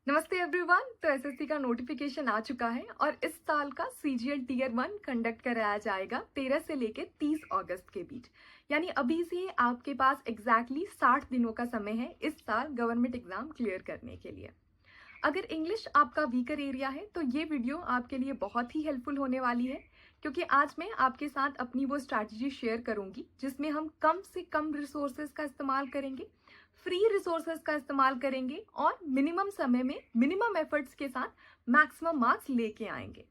नमस्ते एवरीवन। तो एसएससी का नोटिफिकेशन आ चुका है और इस साल का सीजीएल टीयर 1 कंडक्ट कराया जाएगा 13 से लेकर 30 अगस्त के बीच। यानी अभी से आपके पास एग्जैक्टली 60 दिनों का समय है इस साल गवर्नमेंट एग्जाम क्लियर करने के लिए। अगर इंग्लिश आपका वीकर एरिया है तो ये वीडियो आपके लिए बहुत ही हेल्पफुल होने वाली है, क्योंकि आज मैं आपके साथ अपनी वो स्ट्रैटेजी शेयर करूंगी जिसमें हम कम से कम रिसोर्सेज का इस्तेमाल करेंगे, फ्री रिसोर्सेज का इस्तेमाल करेंगे और मिनिमम समय में मिनिमम एफर्ट्स के साथ मैक्सिमम मार्क्स लेके आएंगे।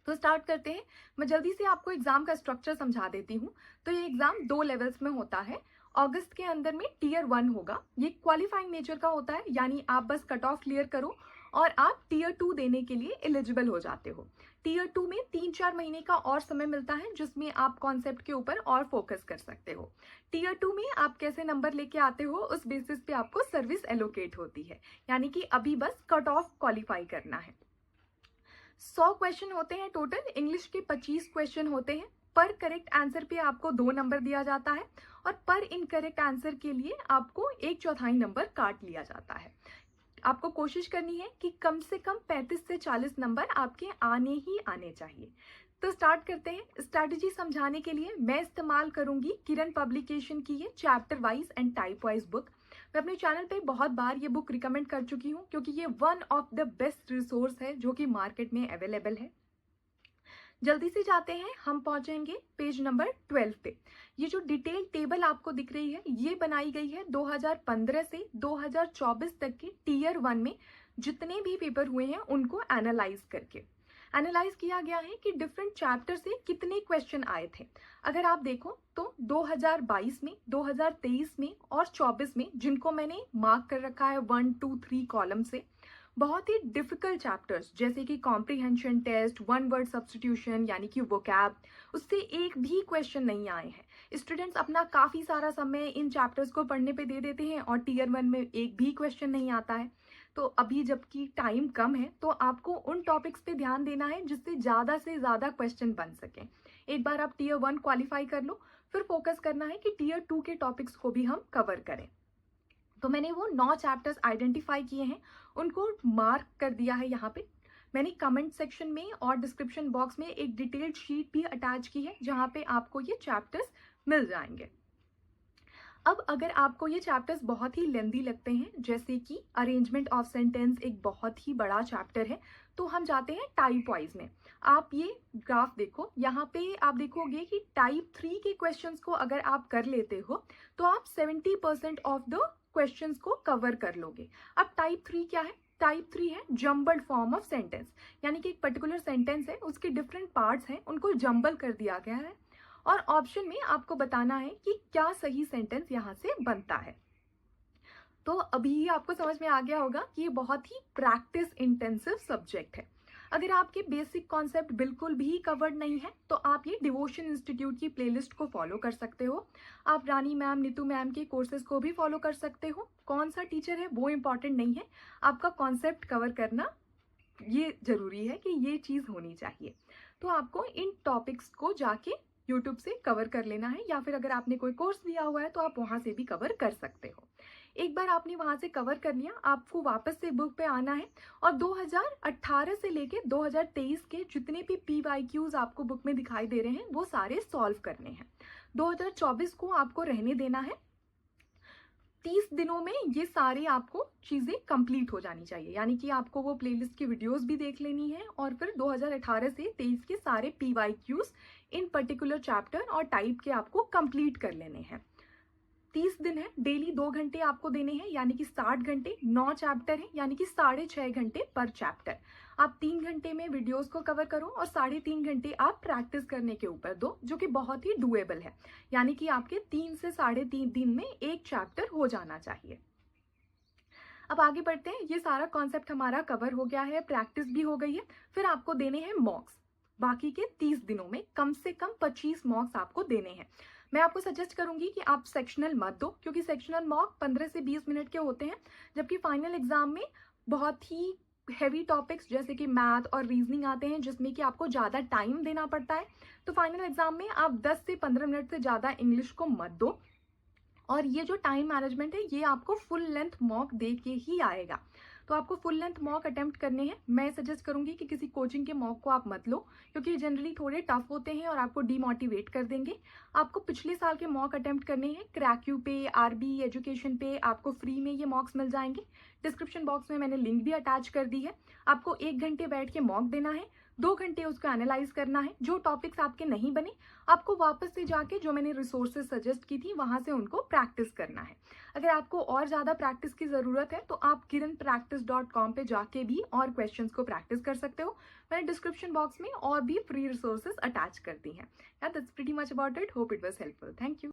तो स्टार्ट करते हैं। मैं जल्दी से आपको एग्जाम का स्ट्रक्चर समझा देती हूँ। तो ये एग्जाम 2 लेवल्स में होता है। अगस्त के अंदर में टीयर 1 होगा, ये क्वालिफाइंग नेचर का होता है, यानी आप बस कट ऑफ क्लियर करो और आप टीयर 2 देने के लिए एलिजिबल हो जाते हो। टीयर 2 में 3-4 महीने का और समय मिलता है जिसमें आप कॉन्सेप्ट के ऊपर और फोकस कर सकते हो। टीयर 2 में आप कैसे नंबर लेके आते हो उस बेसिस पे आपको सर्विस एलोकेट होती है, यानी कि अभी बस कट ऑफ क्वालिफाई करना है। 100 क्वेश्चन होते हैं टोटल, इंग्लिश के 25 क्वेश्चन होते हैं। पर करेक्ट आंसर पे आपको 2 नंबर दिया जाता है और पर इनकरेक्ट आंसर के लिए आपको 1/4 नंबर काट लिया जाता है। आपको कोशिश करनी है कि कम से कम 35 से 40 नंबर आपके आने ही आने चाहिए। तो स्टार्ट करते हैं। स्ट्रैटेजी समझाने के लिए मैं इस्तेमाल करूंगी किरण पब्लिकेशन की ये chapter wise and type wise book. मैं अपने चैनल पे बहुत बार ये बुक रिकमेंड कर चुकी हूँ, क्योंकि ये one of the best resource है जो कि मार्केट में अवेलेबल है। जल्दी से जाते हैं, हम पहुंचेंगे पेज नंबर 12 पे। ये जो डिटेल टेबल आपको दिख रही है ये बनाई गई है 2015 से 2024 तक के टीयर 1 में जितने भी पेपर हुए हैं उनको एनालाइज करके एनालाइज किया गया है कि डिफरेंट चैप्टर से कितने क्वेश्चन आए थे। अगर आप देखो तो 2022 में, 2023 में और 24 में, जिनको मैंने मार्क कर रखा है 1, 2, 3 कॉलम से, बहुत ही डिफिकल्ट चैप्टर्स जैसे कि comprehension test, one word substitution यानी कि वोकैब, उससे एक भी क्वेश्चन नहीं आए हैं। स्टूडेंट्स अपना काफ़ी सारा समय इन चैप्टर्स को पढ़ने पे दे देते हैं और टीयर 1 में एक भी क्वेश्चन नहीं आता है। तो अभी जबकि टाइम कम है तो आपको उन टॉपिक्स पे ध्यान देना है जिससे ज़्यादा से ज़्यादा क्वेश्चन बन सकें। एक बार आप टीयर 1 क्वालिफाई कर लो, फिर फोकस करना है कि टीयर 2 के टॉपिक्स को भी हम कवर करें। तो मैंने वो 9 चैप्टर्स आइडेंटिफाई किए हैं, उनको मार्क कर दिया है यहाँ पे। मैंने कमेंट सेक्शन में और डिस्क्रिप्शन बॉक्स में एक डिटेल्ड शीट भी अटैच की है जहाँ पे आपको ये चैप्टर्स मिल जाएंगे। अब अगर आपको ये चैप्टर्स बहुत ही लेंदी लगते हैं, जैसे कि अरेंजमेंट ऑफ सेंटेंस एक बहुत ही बड़ा चैप्टर है, तो हम जाते हैं टाइप वाइज में। आप ये ग्राफ देखो, यहाँ पे आप देखोगे कि टाइप 3 के क्वेश्चंस को अगर आप कर लेते हो तो आप 70% ऑफ द क्वेश्चंस को कवर कर लोगे। अब टाइप 3 क्या है? टाइप 3 है जम्बल्ड फॉर्म ऑफ सेंटेंस, यानी कि एक पर्टिकुलर सेंटेंस है, उसके डिफरेंट पार्ट्स हैं, उनको जम्बल कर दिया गया है और ऑप्शन में आपको बताना है कि क्या सही सेंटेंस यहाँ से बनता है। तो अभी ही आपको समझ में आ गया होगा कि ये बहुत ही प्रैक्टिस इंटेंसिव सब्जेक्ट है। अगर आपके बेसिक कॉन्सेप्ट बिल्कुल भी कवर्ड नहीं है तो आप ये डिवोशन इंस्टीट्यूट की प्लेलिस्ट को फॉलो कर सकते हो। आप रानी मैम, नीतू मैम के कोर्सेज को भी फॉलो कर सकते हो। कौन सा टीचर है वो इम्पॉर्टेंट नहीं है, आपका कॉन्सेप्ट कवर करना ये जरूरी है कि ये चीज़ होनी चाहिए। तो आपको इन टॉपिक्स को जाके यूट्यूब से कवर कर लेना है, या फिर अगर आपने कोई कोर्स लिया हुआ है तो आप वहाँ से भी कवर कर सकते हो। एक बार आपने वहाँ से कवर कर लिया, आपको वापस से बुक पे आना है और 2018 से लेके 2023 के जितने भी PYQs आपको बुक में दिखाई दे रहे हैं वो सारे सॉल्व करने हैं। 2024 को आपको रहने देना है। 30 दिनों में ये सारी आपको चीज़ें कंप्लीट हो जानी चाहिए, यानी कि आपको वो प्लेलिस्ट की वीडियोस भी देख लेनी है और फिर 2018 से 23 के सारे PYQs इन पर्टिकुलर चैप्टर और टाइप के आपको कंप्लीट कर लेने हैं। 30 दिन है, डेली 2 घंटे आपको देने हैं, यानी कि 60 घंटे। 9 चैप्टर है यानी कि 6.5 घंटे पर चैप्टर। आप 3 घंटे में वीडियोस को कवर करो और 3.5 घंटे आप प्रैक्टिस करने के ऊपर दो, जो कि बहुत ही डुएबल है, यानी कि आपके 3 से 3.5 दिन में एक चैप्टर हो जाना चाहिए। अब आगे बढ़ते हैं। ये सारा कॉन्सेप्ट हमारा कवर हो गया है, प्रैक्टिस भी हो गई है। फिर आपको देने हैं मॉक्स। बाकी के 30 दिनों में कम से कम 25 मॉक्स आपको देने हैं। मैं आपको सजेस्ट करूंगी कि आप सेक्शनल मत दो, क्योंकि सेक्शनल मॉक 15 से 20 मिनट के होते हैं, जबकि फाइनल एग्जाम में बहुत ही हैवी टॉपिक्स जैसे कि मैथ और रीजनिंग आते हैं जिसमें कि आपको ज़्यादा टाइम देना पड़ता है। तो फाइनल एग्जाम में आप 10 से 15 मिनट से ज़्यादा इंग्लिश को मत दो। और ये जो टाइम मैनेजमेंट है ये आपको फुल लेंथ मॉक दे के ही आएगा। तो आपको फुल लेंथ मॉक अटेम्प्ट करने हैं। मैं सजेस्ट करूंगी कि किसी कोचिंग के मॉक को आप मत लो, क्योंकि जनरली थोड़े टफ होते हैं और आपको डीमोटिवेट कर देंगे। आपको पिछले साल के मॉक अटेम्प्ट करने हैं। क्रैक्यू पे, आरबी एजुकेशन पे आपको फ्री में ये मॉक्स मिल जाएंगे। डिस्क्रिप्शन बॉक्स में मैंने लिंक भी अटैच कर दी है। आपको 1 घंटे बैठ के मॉक देना है, 2 घंटे उसको एनालाइज करना है। जो टॉपिक्स आपके नहीं बने, आपको वापस से जाके जो मैंने रिसोर्सेज सजेस्ट की थी वहां से उनको प्रैक्टिस करना है। अगर आपको और ज़्यादा प्रैक्टिस की ज़रूरत है तो आप kiranpractice.com पे जाके भी और क्वेश्चंस को प्रैक्टिस कर सकते हो। मैंने डिस्क्रिप्शन बॉक्स में और भी फ्री रिसोर्सेज अटैच कर दी हैं। That's pretty much about it. Hope it was helpful. Thank you.